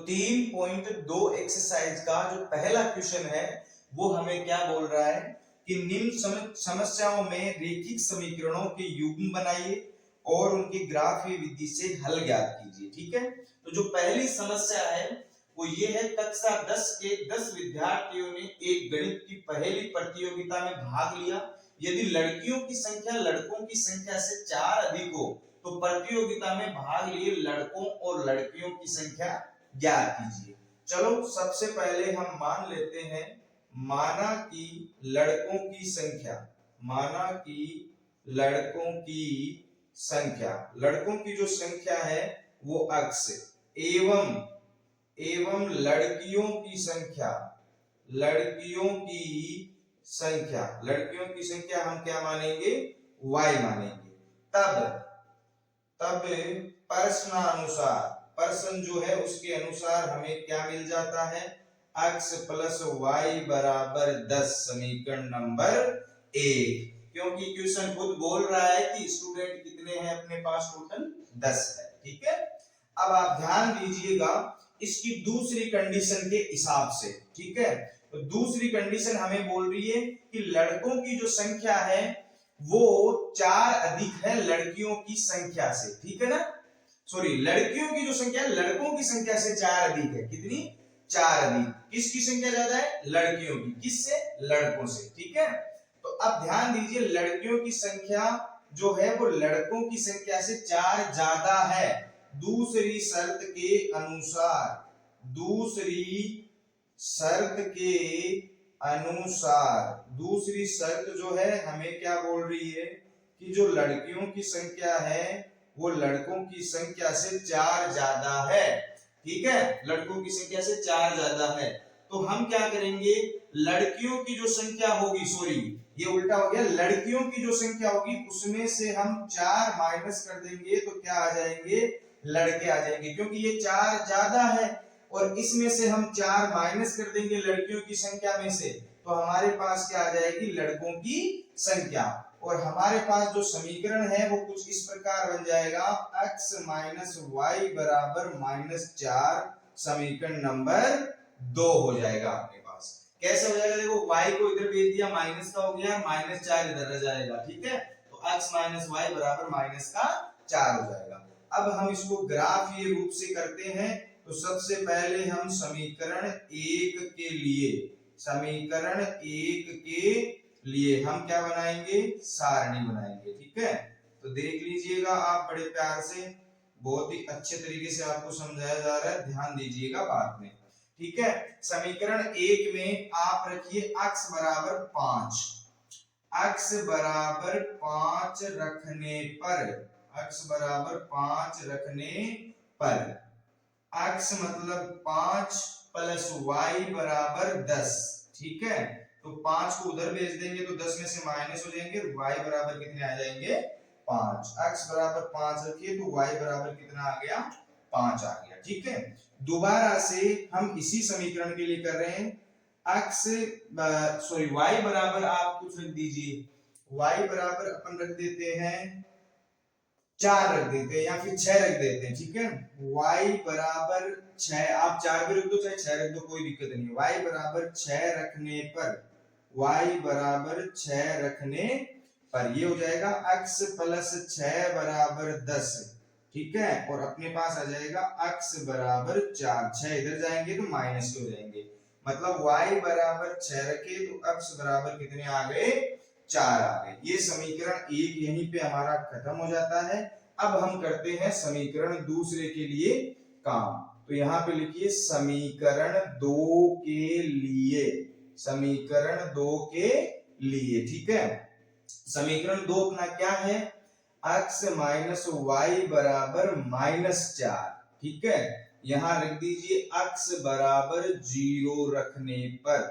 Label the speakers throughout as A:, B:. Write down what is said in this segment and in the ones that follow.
A: 3.2 exercise का जो पहला क्वेश्चन है वो हमें क्या बोल रहा है कि निम्न समस्याओं में रेखिक समीकरणों के युग्म बनाइए और उनके ग्राफीय विधि से हल ज्ञात कीजिए। ठीक है, तो जो पहली समस्या है वो ये है, कक्षा 10 के 10 विद्यार्थियों ने एक गणित की पहेली प्रतियोगिता में भाग लिया। यदि लड़कियों की संख्या लड़कों की संख्या से 4 अधिक हो तो प्रतियोगिता में भाग लिए लड़कों और लड़कियों की संख्या ज्ञात कीजिए। चलो सबसे पहले हम मान लेते हैं, माना कि लड़कों की संख्या, माना कि लड़कों की संख्या, लड़कों की जो संख्या है वो अक्स एवं लड़कियों की संख्या, लड़कियों की संख्या, लड़कियों की संख्या हम क्या मानेंगे, y मानेंगे। तब प्रश्नानुसार, प्रश्न जो है उसके अनुसार हमें क्या मिल जाता है, x प्लस वाई बराबर 10 समीकरण नंबर 1, क्योंकि क्वेश्चन खुद बोल रहा है कि स्टूडेंट कितने हैं अपने पास, टोटल 10 है। ठीक है, अब आप ध्यान दीजिएगा इसकी दूसरी कंडीशन के हिसाब से। ठीक है, तो दूसरी कंडीशन हमें बोल रही है कि लड़कों की जो संख्या है वो 4 अधिक है लड़कियों की संख्या से। ठीक है ना, सॉरी, लड़कियों की जो संख्या है लड़कों की संख्या से 4 अधिक है। कितनी, 4 अधिक। किसकी संख्या ज्यादा है, लड़कियों की। किससे, लड़कों से। ठीक है, तो अब ध्यान दीजिए लड़कियों की संख्या जो है वो लड़कों की संख्या से 4 ज्यादा है। दूसरी शर्त के अनुसार, दूसरी शर्त के अनुसार, दूसरी शर्त जो है हमें क्या बोल रही है कि जो लड़कियों की संख्या है वो लड़कों की संख्या से 4 ज्यादा है। ठीक है, लड़कों की संख्या से 4 ज्यादा है, तो हम क्या करेंगे, लड़कियों की जो संख्या होगी, सॉरी ये उल्टा हो गया, लड़कियों की जो संख्या होगी उसमें से हम 4 माइनस कर देंगे तो क्या आ जाएंगे, लड़के आ जाएंगे, क्योंकि ये 4 ज्यादा है और इसमें से हम 4 माइनस कर देंगे लड़कियों की संख्या में से, तो हमारे पास क्या आ जाएगी, लड़कों की संख्या। और हमारे पास जो समीकरण है वो कुछ इस प्रकार बन जाएगा, x माइनस वाई बराबर -4 समीकरण नंबर 2 हो जाएगा अपने पास। कैसे हो जाएगा, देखो y को इधर भेज दिया, माइनस का हो गया, -4 इधर रह जाएगा। ठीक है, तो x माइनस वाई बराबर -4 हो जाएगा। अब हम इसको ग्राफीय रूप से करते हैं, तो सबसे पहले हम समीकरण 1 के लिए, समीकरण 1 के लिए हम क्या बनाएंगे, सारणी बनाएंगे। ठीक है, तो देख लीजिएगा आप बड़े प्यार से, बहुत ही अच्छे तरीके से आपको समझाया जा रहा है, ध्यान दीजिएगा बात में। ठीक है, समीकरण 1 में आप रखिए x बराबर 5, x बराबर 5 रखने पर, x बराबर 5 रखने पर, x मतलब 5 प्लस y बराबर 10। ठीक है, तो 5 को उधर भेज देंगे तो 10 में से माइनस हो जाएंगे, y बराबर कितने आ जाएंगे, 5। x बराबर 5 रखिए तो y बराबर कितना आ गया, 5 आ गया। ठीक है, दोबारा से हम इसी समीकरण के लिए कर रहे हैं, x सॉरी y बराबर आप कुछ रख दीजिए, y बराबर अपन रख देते हैं 4 रख देते हैं या फिर 6 रख देते हैं। ठीक है, y बराबर 6, आप 4 भी रख दो चाहे 6 रख दो, कोई दिक्कत नहीं है। y बराबर 6 रखने पर, y बराबर 6 रखने पर ये हो जाएगा x प्लस 6 बराबर 10। ठीक है, और अपने पास आ जाएगा x बराबर 4, 6 इधर जाएंगे तो माइनस हो जाएंगे, मतलब y बराबर 6 रखे तो x बराबर कितने आ गए, 4 आ गए। ये समीकरण 1 यहीं पे हमारा खत्म हो जाता है। अब हम करते हैं समीकरण दूसरे के लिए काम, तो यहाँ पे लिखिए समीकरण 2 के लिए, समीकरण 2 के लिए। ठीक है, समीकरण 2 अपना क्या है, x माइनस वाई बराबर -4। ठीक है, यहां रख दीजिए x बराबर 0 रखने पर,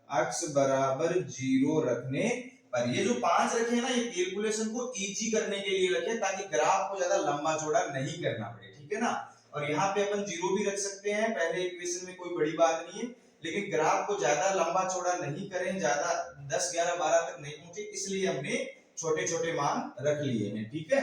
A: x बराबर 0 रखने पर। ये जो 5 रखे हैं ना, ये कैलकुलेशन को इजी करने के लिए रखे ताकि ग्राफ को ज्यादा लंबा चौड़ा नहीं करना पड़े। ठीक है ना, और यहाँ पे अपन 0 भी रख सकते हैं, पहले इक्वेशन में कोई बड़ी बात नहीं है, लेकिन ग्राफ को ज्यादा लंबा चौड़ा नहीं करें, ज्यादा 10 11 12 तक नहीं पहुंचे, इसलिए हमने छोटे छोटे मान रख लिए हैं। ठीक है,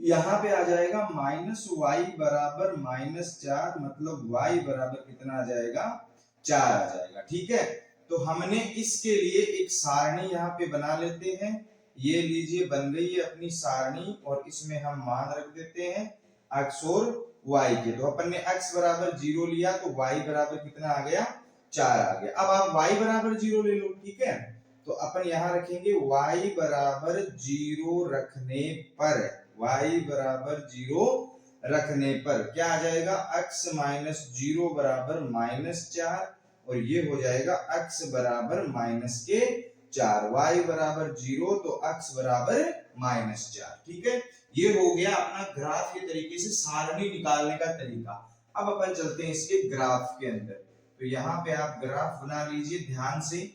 A: यहाँ पे आ जाएगा माइनस वाई बराबर -4, मतलब वाई बराबर कितना आ जाएगा, 4 आ जाएगा। ठीक है, तो हमने इसके लिए एक सारणी यहाँ पे बना लेते हैं। ये लीजिए बन गई है अपनी सारणी, और इसमें हम मान रख देते हैं x और y के। तो अपन ने x बराबर 0 लिया तो y बराबर कितना आ गया, 4 आ गया। अब आप y बराबर 0 ले लो। ठीक है, तो अपन यहाँ रखेंगे y बराबर 0 रखने पर, y बराबर 0 रखने पर क्या आ जाएगा, x माइनस 0 बराबर -4, और ये हो जाएगा x बराबर -4, y बराबर 0 तो x बराबर -4। ठीक है, ये हो गया अपना ग्राफ के तरीके से सारणी निकालने का तरीका। अब अपन चलते हैं इसके ग्राफ के अंदर। तो यहाँ पे आप ग्राफ बना लीजिए ध्यान से,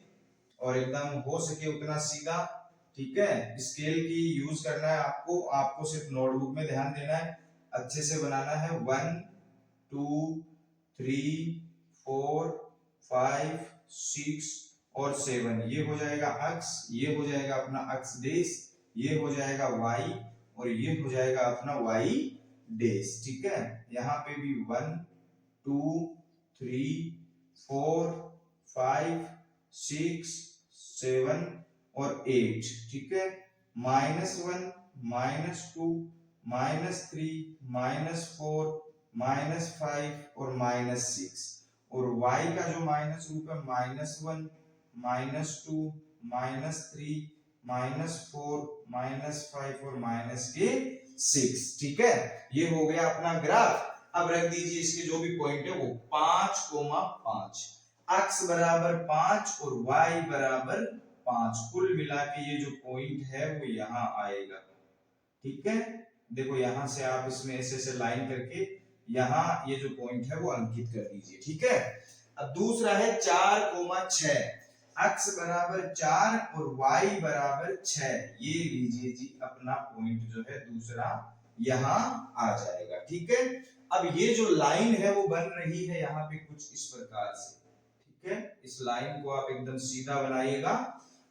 A: और एकदम हो सके उतना सीधा। ठीक है, स्केल की यूज करना है आपको, आपको सिर्फ नोटबुक में ध्यान देना है, अच्छे से बनाना है। 1 2 3 4 5 6 और 7, ये हो जाएगा x, ये हो जाएगा अपना x डेश, ये हो जाएगा y, और ये हो जाएगा अपना y डेश। ठीक है, यहाँ पे भी 1 2 3 4 5 6 7 और 8। ठीक है, -1 -2 -3 -4 -5 और -6, और y का जो माइनस रूप है -1 -2 -3 -4 -5 और -6। ठीक है, ये हो गया अपना ग्राफ। अब रख दीजिए इसके जो भी पॉइंट है वो 5,5, x बराबर 5 और y बराबर 5, कुल मिला के ये जो पॉइंट है वो यहाँ आएगा। ठीक है, देखो यहां से आप इसमें ऐसे लाइन करके यहाँ ये जो पॉइंट है वो अंकित कर दीजिए। ठीक है, अब दूसरा है 4,6, x बराबर 4 और y बराबर 6, ये लीजिए जी अपना पॉइंट जो है दूसरा यहाँ आ जाएगा। ठीक है, अब ये जो लाइन है वो बन रही है यहाँ पे कुछ इस प्रकार से। ठीक है, इस लाइन को आप एकदम सीधा बनाइएगा।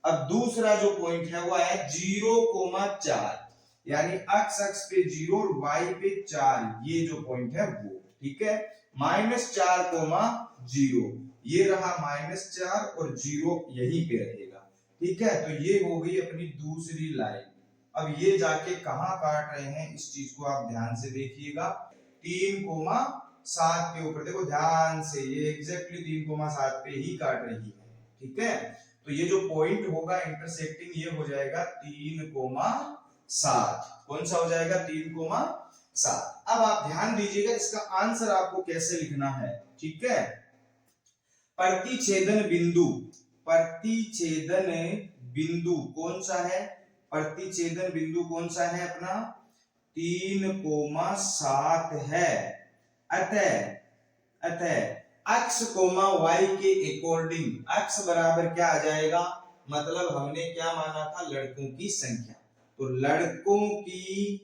A: अब दूसरा जो पॉइंट है वो आया 0,4, यानी x अक्ष पे 0 और y पे 4, ये जो पॉइंट है वो। ठीक है, -4,0, ये रहा -4 और 0 यहीं पे रहेगा। ठीक है, तो ये हो गई अपनी दूसरी लाइन। अब ये जाके कहां काट रहे हैं इस चीज को आप ध्यान से देखिएगा, 3,7 के ऊपर। देखो ध्यान से, ये एग्जैक्टली 3,7 पे ही काट रही है। ठीक है, तो ये जो पॉइंट होगा इंटरसेक्टिंग, ये हो जाएगा 3,7। कौन सा हो जाएगा, 3,7। अब आप ध्यान दीजिएगा इसका आंसर आपको कैसे लिखना है। ठीक है, प्रतिच्छेदन बिंदु, प्रतिच्छेदन बिंदु कौन सा है, प्रतिच्छेदन बिंदु कौन सा है अपना, 3,7 है। अतः x, y के अकॉर्डिंग x बराबर क्या आ जाएगा, मतलब हमने क्या माना था, लड़कों की संख्या। तो लड़कों की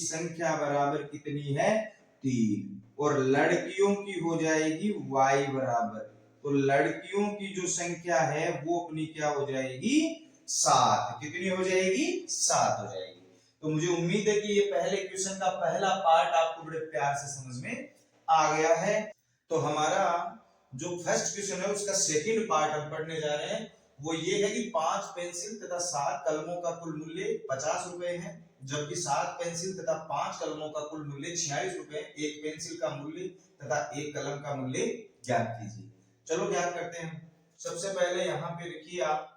A: संख्या बराबर कितनी है, 3, और लड़कियों की हो जाएगी y बराबर, तो लड़कियों की जो संख्या है वो अपनी क्या हो जाएगी, 7। कितनी हो जाएगी, 7 हो जाएगी। तो मुझे उम्मीद है कि ये पहले क्वेश्चन का पहला पार्ट आपको बड़े प्यार से समझ में आ गया है। तो हमारा जो फर्स्ट क्वेश्चन है उसका सेकंड पार्ट हम पढ़ने जा रहे हैं, वो ये है कि 5 पेंसिल तथा 7 कलमों का कुल मूल्य 50 रुपए है, जबकि 7 पेंसिल तथा 5 कलमों का कुल मूल्य 46 रुपए। एक पेंसिल का मूल्य तथा एक कलम का मूल्य ज्ञात कीजिए। चलो ज्ञात करते हैं। सबसे पहले यहाँ पे लिखिए आप,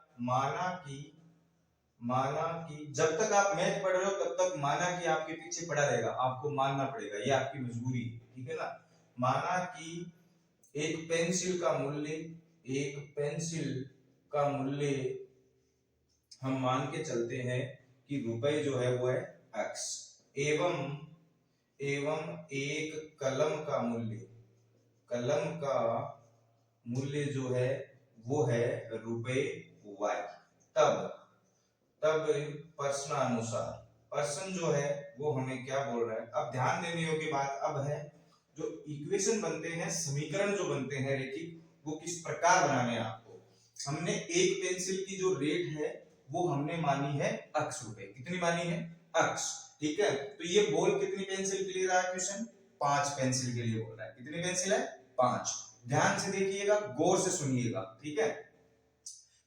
A: माना कि जब तक आप मैथ पढ़ रहे हो तब तक माना कि आपके पीछे पड़ा रहेगा, आपको मानना पड़ेगा, ये आपकी मजबूरी है। ठीक है ना, माना कि एक पेंसिल का मूल्य हम मान के चलते हैं कि रुपए जो है वो है x, एवं एक कलम का मूल्य जो है वो है रुपए y। तब पर्सन जो है वो हमें क्या बोल रहा है। अब ध्यान देने योग्य बात अब है, जो इक्वेशन बनते हैं, समीकरण जो बनते हैं रेखिक, वो किस प्रकार बनाने हैं आपको। हमने एक पेंसिल की जो रेट है वो हमने मानी है अक्ष रुपए। कितनी मानी है? अक्ष। ठीक है, तो ये बोल कितनी पेंसिल के लिए रहा है क्वेश्चन? 5 पेंसिल के लिए बोल रहा है। कितनी पेंसिल है? 5। ध्यान से देखिएगा, गौर से सुनिएगा। ठीक है,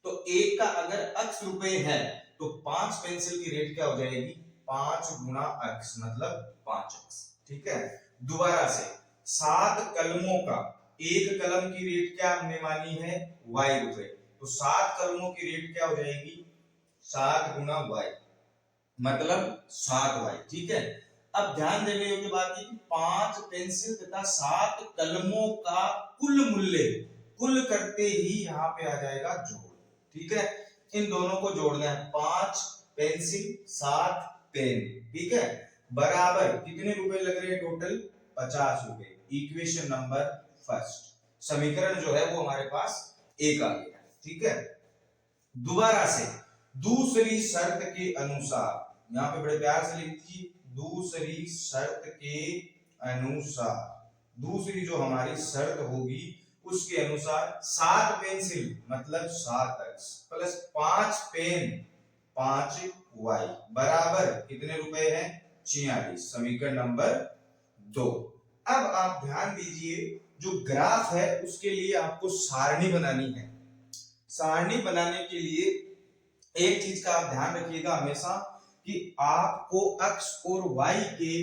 A: तो एक का अगर अक्ष रुपए है तो 5 पेंसिल की रेट क्या हो जाएगी? 5 गुना अक्ष मतलब 5 अक्ष। ठीक है, दोबारा से 7 कलमों का एक कलम की रेट क्या हमने मानी है? y रुपए। तो 7 कलमों की रेट क्या हो जाएगी? 7 गुना y मतलब 7y। ठीक है, अब ध्यान देने योग्य बात है कि 5 पेंसिल तथा 7 कलमों का कुल मूल्य कुल करते ही यहाँ पे आ जाएगा जोड़। ठीक है, इन दोनों को जोड़ना है। 5 पेंसिल 7 पेन। ठीक है, बराबर कितने रुपए लग रहे हैं टोटल? 50 रुपए। इक्वेशन नंबर फर्स्ट, समीकरण जो है वो हमारे पास एक आ गया। ठीक है, दोबारा से दूसरी शर्त के अनुसार, यहाँ पे बड़े प्यार से लिख दीजिए, दूसरी शर्त के अनुसार, दूसरी जो हमारी शर्त होगी उसके अनुसार 7 पेंसिल मतलब 7 अक्ष प्लस 5 पेन 5y बराबर कितने रुपए हैं? 46। समीकरण नंबर 2। अब आप ध्यान दीजिए, जो ग्राफ है उसके लिए आपको सारणी बनानी है। सारणी बनाने के लिए एक चीज का आप ध्यान रखिएगा हमेशा कि आपको अक्ष और y के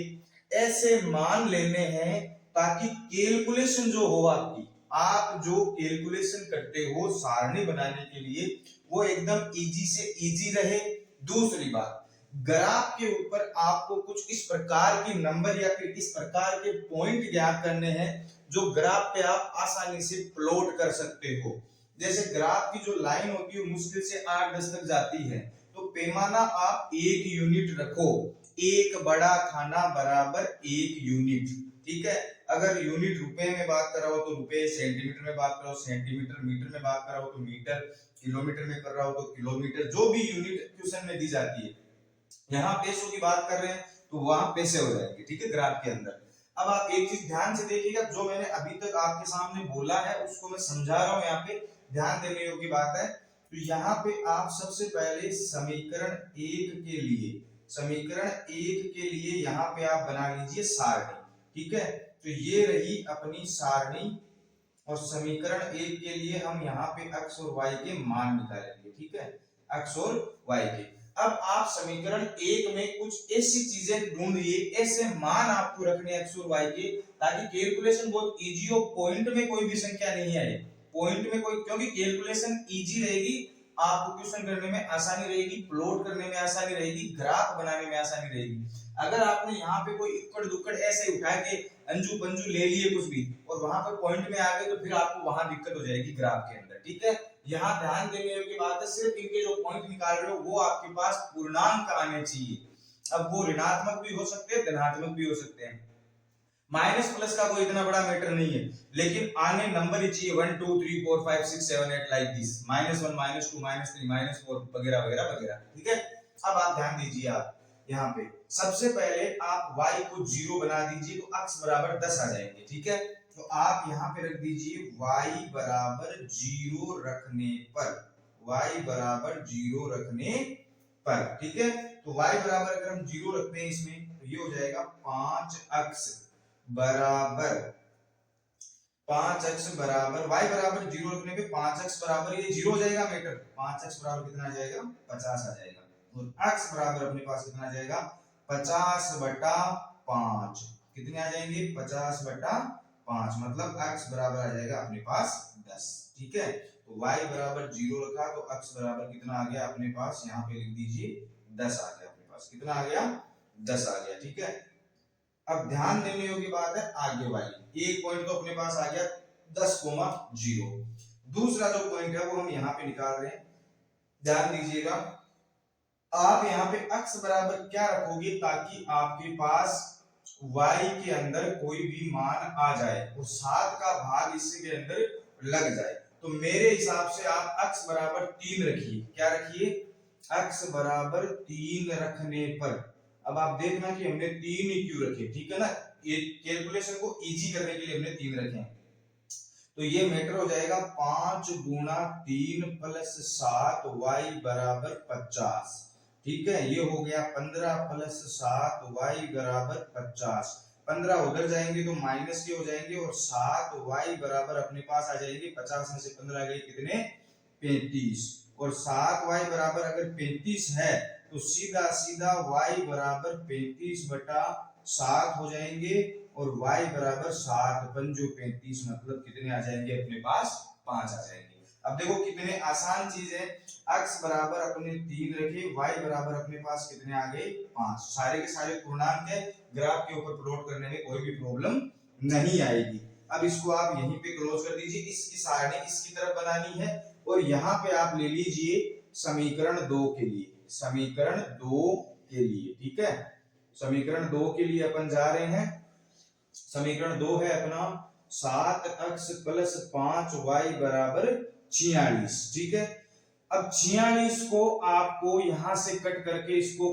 A: ऐसे मान लेने हैं ताकि कैलकुलेशन जो हो आपकी, आप जो कैलकुलेशन करते हो सारणी बनाने के लिए, वो एकदम इजी से इजी रहे। दूसरी बात, ग्राफ के ऊपर आपको कुछ इस प्रकार की नंबर या फिर इस प्रकार के पॉइंट ज्ञात करने हैं जो ग्राफ पे आप आसानी से प्लॉट कर सकते हो। जैसे ग्राफ की जो लाइन होती है मुश्किल से 8-10 तक जाती है, तो पैमाना आप 1 यूनिट रखो। एक बड़ा खाना बराबर 1 यूनिट। ठीक है, अगर यूनिट रुपए में बात कर रहा हो तो रुपए, सेंटीमीटर में बात कर रहा हो सेंटीमीटर, मीटर में बात कर रहा हो तो मीटर, किलोमीटर में कर रहा हो तो किलोमीटर, जो भी यूनिट क्वेश्चन में दी जाती है। यहाँ पैसों की बात कर रहे हैं तो वहां पैसे हो जाएंगे। ठीक है, ग्राफ के अंदर। अब आप एक चीज ध्यान से देखिएगा, जो मैंने अभी तक आपके सामने बोला है उसको मैं समझा रहा हूं, यहाँ पे ध्यान देने योग्य बात है। तो यहाँ पे आप सबसे पहले समीकरण 1 के लिए, समीकरण 1 के लिए यहाँ पे आप बना लीजिए सारणी। ठीक है, तो ये रही अपनी सारणी और समीकरण 1 के लिए हम यहाँ पे x और y के मान निकालेंगे। ठीक है, x और y के। अब आप समीकरण 1 में कुछ ऐसी चीजें ढूंढिए, ऐसे मान आपको रखने x और y के, ताकि कैलकुलेशन बहुत इजी हो, पॉइंट में कोई भी संख्या नहीं आए, पॉइंट में कोई, क्योंकि कैलकुलेशन इजी रहेगी, आपको क्वेश्चन करने में आसानी रहेगी, प्लॉट करने में आसानी रहेगी, ग्राफ बनाने में आसानी रहेगी। अगर आपने यहाँ पे कोई इक्कड़ दुक्कड़ ऐसे उठा के अंजू पंजू ले लिए कुछ भी और वहां पर पॉइंट में आ गए, तो फिर आपको वहां दिक्कत हो जाएगी ग्राफ के अंदर। ठीक है, यहाँ ध्यान देने योग्य बात है, सिर्फ इनके जो पॉइंट निकाल रहे हो वो आपके पास पूर्णांक आने चाहिए। अब वो ऋणात्मक भी हो सकते हैं, धनात्मक भी हो सकते हैं, माइनस प्लस का कोई इतना बड़ा मैटर नहीं है, लेकिन आने नंबर ही चाहिए 1 2 3 4 5 6 7 8 लाइक दिस, -1 -2 -3 -4 वगैरह वगैरह वगैरह। ठीक है, अब आप ध्यान दीजिए, आप यहाँ पे सबसे पहले आप y को 0 बना दीजिए तो x बराबर 10 आ जाएंगे। ठीक है, तो आप यहाँ पे रख दीजिए y बराबर 0 रखने पर, y बराबर 0 रखने पर। ठीक है, तो y बराबर अगर हम 0 रखते हैं इसमें तो ये हो जाएगा 5x बराबर, 5x बराबर, y बराबर 0 रखने पे 5x बराबर ये 0 हो जाएगा मैटर, 5x बराबर कितना आ जाएगा? 50 आ जाएगा। और x बराबर अपने पास कितना आ जाएगा? 50/5। कितने आ जाएंगे? 50/5, मतलब x बराबर आ जाएगा अपने पास 10। ठीक है, तो y बराबर 0 रखा तो x बराबर कितना आ गया अपने पास? यहाँ पे लिख दीजिए 10 आ गया अपने पास। कितना आ गया? 10 आ गया। ठीक है, अब ध्यान देने योग्य बात है आगे वाली, एक पॉइंट तो अपने पास आ गया 10,0। दूसरा जो पॉइंट है वो हम यहाँ पे निकाल रहे हैं, ध्यान दीजिएगा। आप यहाँ पे x बराबर क्या रखोगे ताकि आपके पास y के अंदर कोई भी मान आ जाए और 7 का भाग इसके अंदर लग जाए। तो मेरे हिसाब से आप x बराबर 3 रखिए। क्या रखिए? x बराबर 3 रखने पर, अब आप देखना कि हमने 3 ही क्यों रखे, ठीक है ना, ये कैलकुलेशन को इजी करने के लिए हमने 3 रखे हैं। तो ये मीटर हो जाएगा 5 गुणा 3 प्लस 7 वाई बराबर 50। ठीक है, ये हो गया 15 प्लस 7 वाई बराबर 50। 15 उधर जाएंगे तो माइनस के हो जाएंगे और 7 वाई बराबर अपने पास आ जाएंगे। 50 में से 15 गए कितने, 35। और 7 वाई बराबर अगर 35 है तो सीधा सीधा y बराबर 35 बटा 7 हो जाएंगे और y बराबर 7 पंजो 35, मतलब कितने आ जाएंगे अपने पास, 5 आ जाएंगे। अब देखो कितने आसान चीज है, x बराबर अपने 3 रखे, y बराबर अपने पास कितने आ गए, 5। सारे के सारे पूर्णांक है, ग्राफ के ऊपर प्लॉट करने में कोई भी प्रॉब्लम नहीं आएगी। अब इसको आप यहीं पे क्लोज कर दीजिए, इसकी सारणी इसकी तरफ बनानी है और यहाँ पे आप ले लीजिए समीकरण 2 के लिए, समीकरण 2 के लिए। ठीक है, समीकरण 2 के लिए अपन जा रहे हैं। समीकरण 2 है अपना 7x प्लस 5y बराबर 46। ठीक है, अब 46 को आपको यहां से कट करके इसको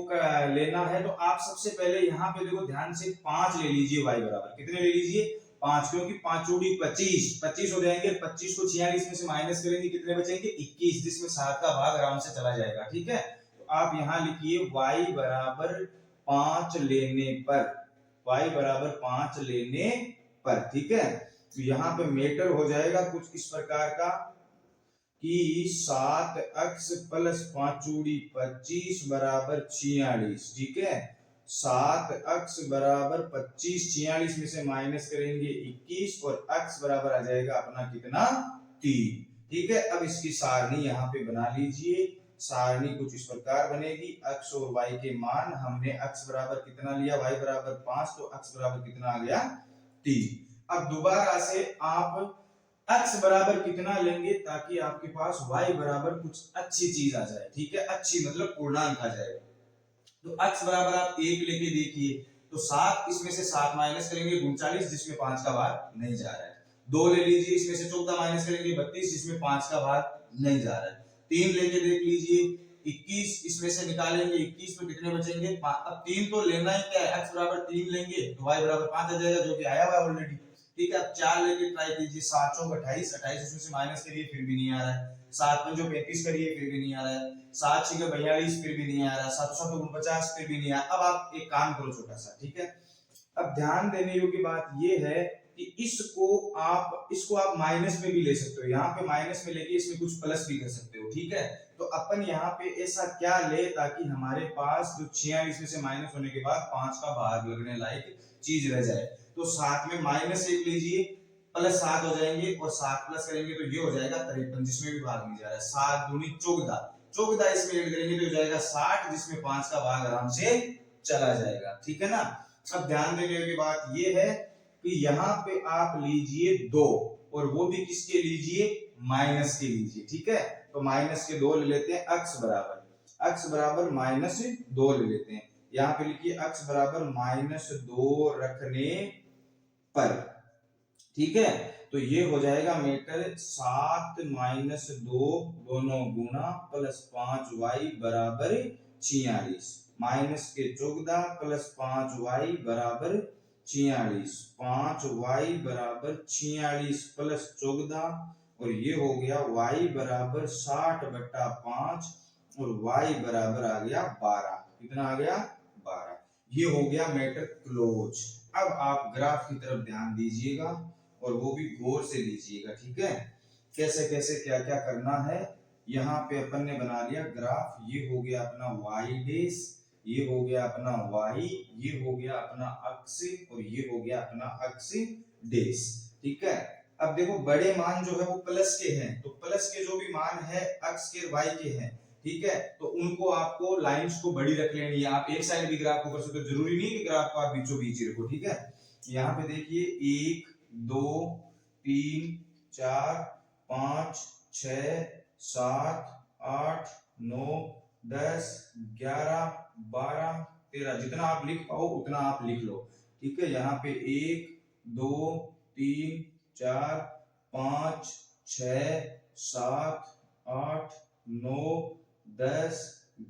A: लेना है, तो आप सबसे पहले यहाँ पे देखो ध्यान से 5 ले लीजिए, y बराबर कितने ले लीजिए, 5, क्योंकि 5 चौड़ी 25, 25 हो जाएंगे। 25 को 46 में से माइनस करेंगे कितने बचेंगे, 21, जिसमें 7 का भाग आराम से चला जाएगा। ठीक है, तो आप यहाँ लिखिए y बराबर 5 लेने पर, y बराबर 5 लेने पर। ठीक है, तो यहाँ पे मेटर हो जाएगा कुछ इस प्रकार का कि 7x प्लस 5 चूड़ी 25 बराबर 46। ठीक है, 7x बराबर 25, 46 में से माइनस करेंगे 21 और x बराबर आ जाएगा अपना कितना, 3। ठीक है, अब इसकी सारणी यहाँ पे बना लीजिए। सारणी कुछ इस प्रकार बनेगी, x और y के मान, हमने x बराबर कितना लिया, y बराबर 5, तो x बराबर कितना आ गया, 3। अब दोबारा से आप x बराबर कितना लेंगे ताकि आपके पास y बराबर कुछ अच्छी चीज आ जाए। ठीक है, अच्छी मतलब पूर्णांक आ जाएगा। तो x बराबर आप 1 लेके देखिए, तो 7, इसमें से 7 माइनस करेंगे 39, जिसमें 5 का भाग नहीं जा रहा है। 2 ले लीजिए, इसमें से 14 माइनस करेंगे 32, जिसमें 5 का भाग नहीं जा रहा है। 3 लेके देख लीजिए 21, इसमें से निकालेंगे 21 तो कितने बचेंगे, अब 3 तो लेना ही क्या है, x बराबर 3 लेंगे तो y बराबर 5 आ जाएगा, जो कि आया हुआ है ऑलरेडी। ठीक है, अब 4 लेके ट्राई कीजिए, 7 चौक 28, 28 इसमें से माइनस करिए फिर भी नहीं आ रहा है। 7 पंजो 35 करिए फिर भी नहीं आ रहा है। 7 छह 42 फिर भी नहीं आ रहा। 7 7 49 फिर भी नहीं आ। अब आप एक काम करो छोटा सा, ठीक है, अब ध्यान देने योग्य बात ये है कि इसको आप माइनस में भी ले सकते हो, यहाँ पे माइनस में लेके इसमें कुछ प्लस भी कर सकते हो। ठीक है, तो अपन यहाँ पे ऐसा क्या ले ताकि हमारे पास जो 46 में से माइनस होने के बाद 5 का भाग लगने लायक चीज रह जाए। तो 7 में माइनस 1 लीजिए, प्लस 7 हो जाएंगे और 7 प्लस करेंगे तो ये हो जाएगा 53, जिसमें भी भाग नहीं जा रहा है। 7 दूनी 14, 14 इसमें ऐड करेंगे तो हो जाएगा 60, जिसमें 5 का भाग आराम से चला जाएगा। ठीक है ना, अब ध्यान देने की बात ये है कि यहाँ पे आप लीजिए 2 और वो भी किसके लीजिए, माइनस के लीजिए। ठीक है, तो माइनस के 2 ले लेते हैं, x बराबर माइनस 2 ले लेते हैं। यहाँ पे लिखिए x बराबर -2 रखने पर। ठीक है, तो ये हो जाएगा मीटर 7 - 2 दोनों गुना प्लस 5y बराबर 46, माइनस के 14 प्लस 5y बराबर 46, 5y बराबर 46 प्लस 14 और ये हो गया y बराबर 60 बटा 5 और y बराबर आ गया 12। कितना आ गया, 12। ये हो गया मैटर क्लोज। अब आप ग्राफ की तरफ ध्यान दीजिएगा और वो भी गौर से लीजिएगा। ठीक है, कैसे कैसे क्या क्या करना है। यहाँ पे अपन ने बना लिया ग्राफ, ये हो गया अपना y डेश, ये हो गया अपना y, ये हो गया अपना अक्ष और ये हो गया अपना अक्ष डेश। ठीक है, अब देखो बड़े मान जो है वो प्लस के हैं, तो प्लस के जो भी मान है अक्ष के y के हैं। ठीक है, तो उनको आपको लाइंस को बड़ी रख लेनी है। आप एक साइड भी ग्राफ को कर सकते हो, जरूरी नहीं कि ग्राफ को आप बीचों बीच ही रखो। ठीक है, यहाँ पे देखिए 1 2 3 4 5 6 7 8 9 10 11 12 13, जितना आप लिख पाओ उतना आप लिख लो। ठीक है, यहाँ पे 1 2 3 4 5 6 7 8 9 10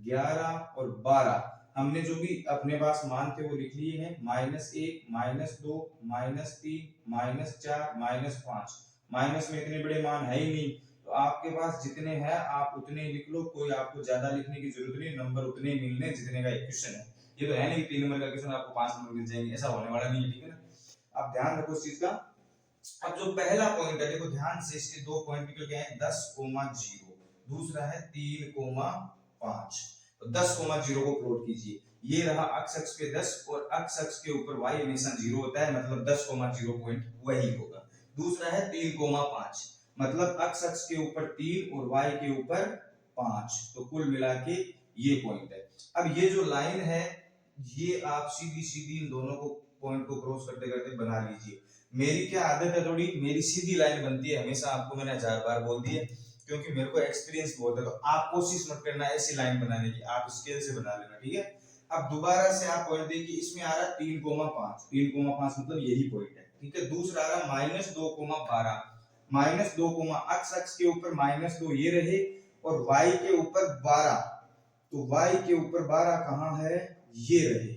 A: 11 और 12, हमने जो भी अपने पास मान थे वो लिख लिए हैं। -1 -2 -3 -4 -5, माइनस में इतने बड़े मान है ही नहीं, तो आपके पास जितने हैं आप उतने ही लिख लो, कोई आपको ज्यादा लिखने की जरूरत नहीं, नंबर उतने ही मिलने जितने का क्वेश्चन है। ये तो है नहीं 3 नंबर का क्वेश्चन आपको 5 नंबर मिल जाएंगे, ऐसा होने वाला नहीं है, ठीक है ना। आप ध्यान रखो इस चीज का। अब जो पहला पॉइंट है, देखो ध्यान से, इसके दो पॉइंट निकल के आए, 10,0, दूसरा है 3,5। तो 10,0 को प्लॉट कीजिए, ये रहा अक्ष अक्ष पे 10 और अक्ष अक्ष के ऊपर y हमेशा 0 होता है, मतलब 10,0 पॉइंट वही होगा। दूसरा है 3,5, मतलब अक्ष अक्ष के ऊपर 3 और y के ऊपर 5, तो कुल मिला के ये पॉइंट है। अब ये जो लाइन है, ये आप सीधी सीधी इन दोनों को पॉइंट को क्रॉस करते करते बना लीजिए। मेरी क्या आदत है, थोड़ी मेरी सीधी लाइन बनती है हमेशा, आपको मैंने 1000 बार बोल दी है, क्योंकि मेरे को एक्सपीरियंस बहुत है। तो आप कोशिश मत करना ऐसी लाइन बनाने की, आप स्केल से बना लेना, ठीक है। अब दोबारा से आप पॉइंट देखिए, इसमें आ रहा 3,5, 3,5 मतलब यही पॉइंट है, ठीक है। दूसरा आ रहा -2,12, -2, अक्ष अक्ष के ऊपर -2 ये रहे और y के ऊपर 12, तो y के ऊपर 12 कहाँ है, ये रहे,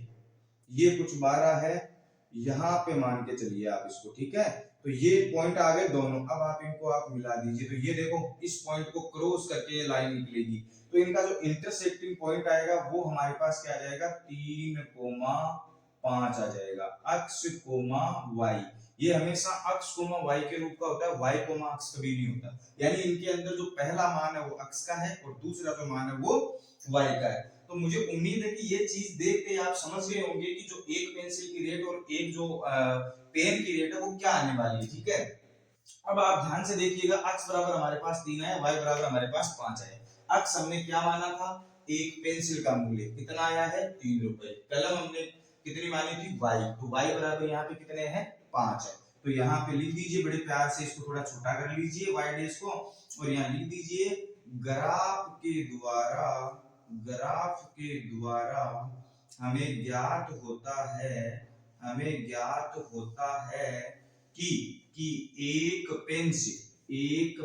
A: ये कुछ 12 है, यहाँ पे मान के चलिए आप इसको, ठीक है। तो ये पॉइंट आ गए दोनों, अब आप इनको आप मिला दीजिए, तो ये देखो इस पॉइंट को क्रॉस करके लाइन निकलेगी, तो इनका जो इंटरसेक्टिंग पॉइंट आएगा वो हमारे पास क्या आ जाएगा, 3,5 आ जाएगा, अक्ष कोमा वाई। ये हमेशा अक्ष कोमा वाई के रूप का होता है, वाई कोमा अक्ष कभी नहीं होता, यानी इनके अंदर जो पहला मान है वो अक्ष का है और दूसरा जो मान है वो वाई का है। तो मुझे उम्मीद है कि ये चीज देख के आप समझ गए होंगे कि जो एक पेंसिल की रेट और एक जो पेन की रेट है वो क्या आने वाली है, ठीक है। अब आप ध्यान से देखिएगा, x बराबर हमारे पास 3 है, y बराबर हमारे पास 5 है। x हमने क्या माना था, एक पेंसिल का मूल्य कितना आया है, 3 रुपए। कलम हमने कितनी मानी थी, y, तो y बराबर यहाँ पे कितने हैं, 5 है। तो यहाँ पे लिख दीजिए बड़े प्यार से, इसको थोड़ा छोटा कर लीजिए y डेश को, और यहाँ लिख दीजिए ग्राफ के द्वारा हमें ज्ञात होता है कि एक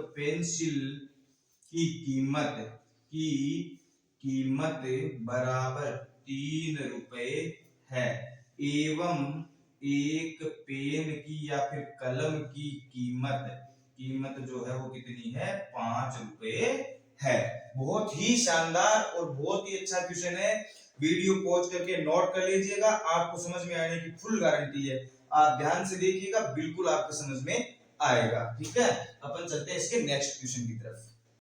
A: पेंसिल की कीमत बराबर 3 रुपए है, एवं एक पेन की या फिर कलम की कीमत जो है वो कितनी है, 5 रुपए है। बहुत ही शानदार और बहुत ही अच्छा क्वेश्चन है, वीडियो पॉज करके नोट कर लीजिएगा, आपको समझ में आने की फुल गारंटी है। आप ध्यान से देखिएगा, बिल्कुल आपको समझ में आएगा, ठीक है। अपन चलते हैं इसके नेक्स्ट क्वेश्चन की तरफ।